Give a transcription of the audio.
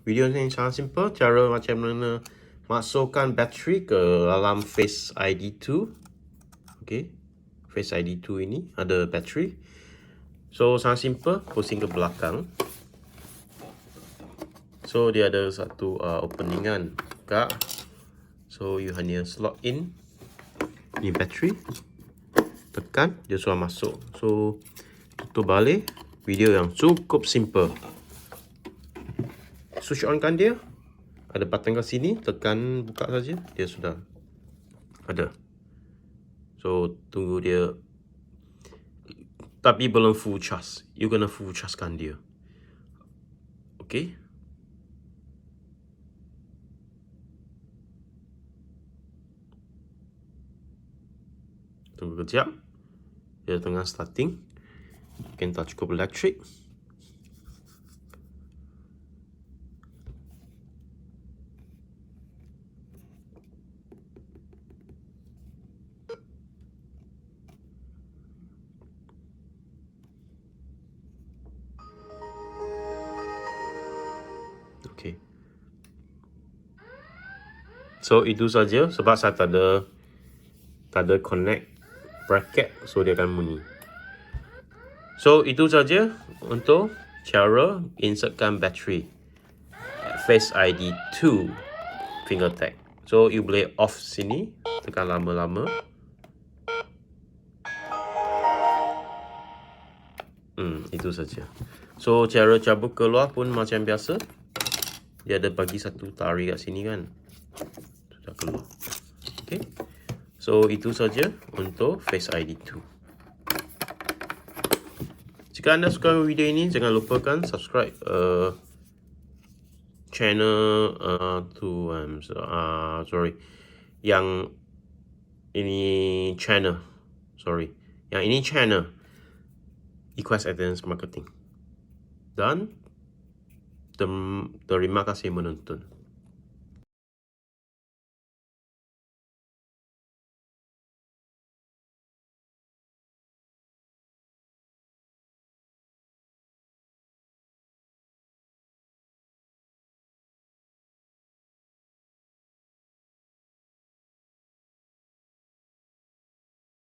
Video ni sangat simple. Cara macam mana masukkan bateri ke dalam Face ID2. Okay, Face ID2 ini ada bateri. So sangat simple, pusing ke belakang. So dia ada satu openingan kak. So you hanya slot in ni bateri, tekan dia sudah masuk. So tutup balik. Video yang cukup simple. Switch on kan dia, ada button kat sini, tekan buka saja, dia sudah ada. So tunggu dia, tapi belum full charge. You kena full charge kan dia. Okay. Tunggu kejap. Dia tengah starting. Mungkin tak cukup elektrik. Okay. So itu saja, sebab saya tak ada connect bracket, so dia akan bunyi. So itu saja untuk cara insertkan bateri Face ID2 Fingertec. So you boleh off sini, tekan lama-lama. Itu saja. So cara cabut keluar pun macam biasa. Dia ada bagi satu tari kat sini kan. Sudah keluar. Okay. So itu saja untuk Face ID2. Jika anda suka video ini, jangan lupakan subscribe channel yang ini channel. Yang ini channel Equest Marketing. Dan terima kasih menonton.